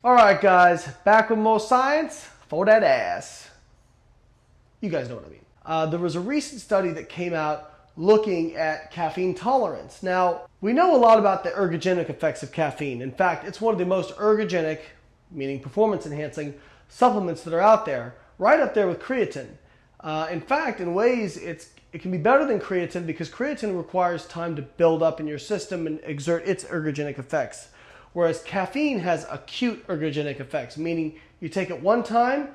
Alright guys, back with more science for that ass. You guys know what I mean. There was a recent study that came out looking at caffeine tolerance. Now, we know a lot about the ergogenic effects of caffeine. In fact, it's one of the most ergogenic, meaning performance enhancing, supplements that are out there, right up there with creatine. In fact, in ways, it can be better than creatine because creatine requires time to build up in your system and exert its ergogenic effects. Whereas caffeine has acute ergogenic effects, meaning you take it one time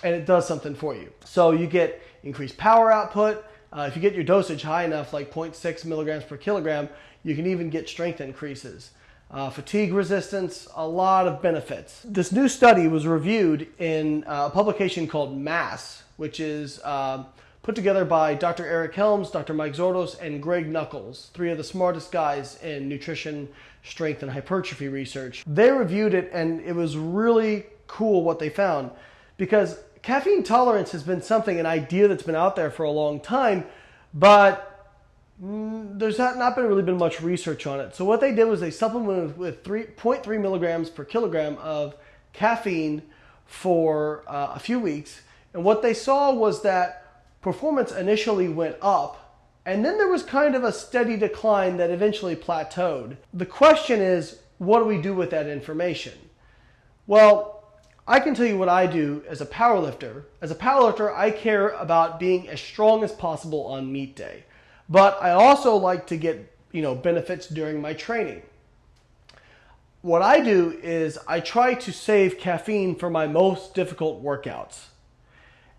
and it does something for you. So you get increased power output. If you get your dosage high enough, like 0.6 milligrams per kilogram, you can even get strength increases. Fatigue resistance, a lot of benefits. This new study was reviewed in a publication called Mass, which is put together by Dr. Eric Helms, Dr. Mike Zordos, and Greg Nuckols, three of the smartest guys in nutrition, strength, and hypertrophy research. They reviewed it, and it was really cool what they found, because caffeine tolerance has been an idea that's been out there for a long time, but there's not really been much research on it. So what they did was they supplemented with 0.3 milligrams per kilogram of caffeine for a few weeks, and what they saw was that performance initially went up, and then there was kind of a steady decline that eventually plateaued. The question is, what do we do with that information? Well, I can tell you what I do as a powerlifter. As a powerlifter, I care about being as strong as possible on meet day, but I also like to get benefits during my training. What I do is I try to save caffeine for my most difficult workouts.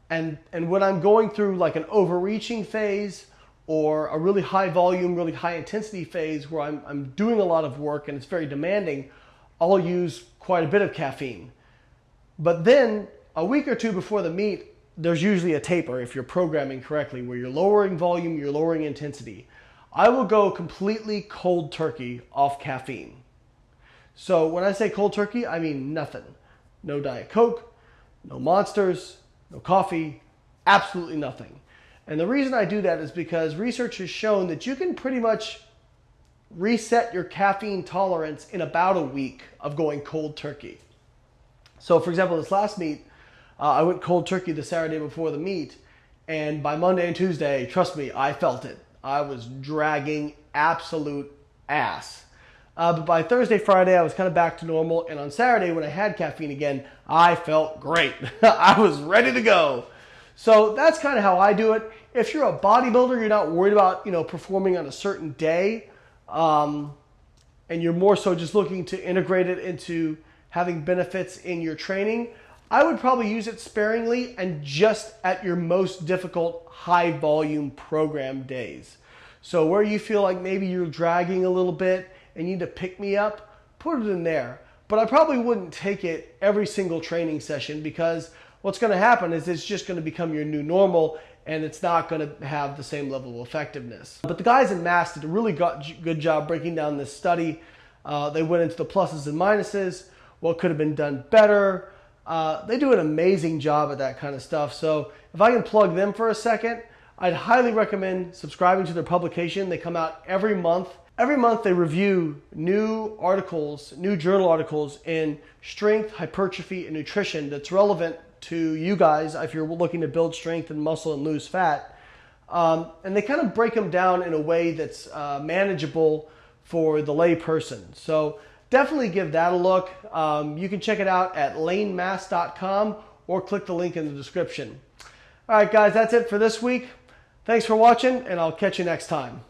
And when I'm going through like an overreaching phase or a really high volume, really high intensity phase where I'm doing a lot of work and it's very demanding, I'll use quite a bit of caffeine. But then a week or two before the meet, there's usually a taper if you're programming correctly, where you're lowering volume, you're lowering intensity. I will go completely cold turkey off caffeine. So when I say cold turkey, I mean nothing. No Diet Coke, no Monsters, no coffee, absolutely nothing. And the reason I do that is because research has shown that you can pretty much reset your caffeine tolerance in about a week of going cold turkey. So for example, this last meet, I went cold turkey the Saturday before the meet, and by Monday and Tuesday, trust me, I felt it. I was dragging absolute ass. But by Thursday, Friday, I was kind of back to normal. And on Saturday, when I had caffeine again, I felt great. I was ready to go. So that's kind of how I do it. If you're a bodybuilder, you're not worried about performing on a certain day, and you're more so just looking to integrate it into having benefits in your training, I would probably use it sparingly and just at your most difficult high volume program days. So where you feel like maybe you're dragging a little bit and you need to pick me up, put it in there. But I probably wouldn't take it every single training session, because what's going to happen is it's just going to become your new normal and it's not going to have the same level of effectiveness. But the guys in Mass did a really good job breaking down this study. They went into the pluses and minuses, what could have been done better. They do an amazing job at that kind of stuff. So if I can plug them for a second, I'd highly recommend subscribing to their publication. They come out every month. Every month they review new articles, new journal articles in strength, hypertrophy, and nutrition that's relevant to you guys if you're looking to build strength and muscle and lose fat. And they kind of break them down in a way that's manageable for the lay person. So definitely give that a look. You can check it out at laynemass.com or click the link in the description. All right, guys, that's it for this week. Thanks for watching, and I'll catch you next time.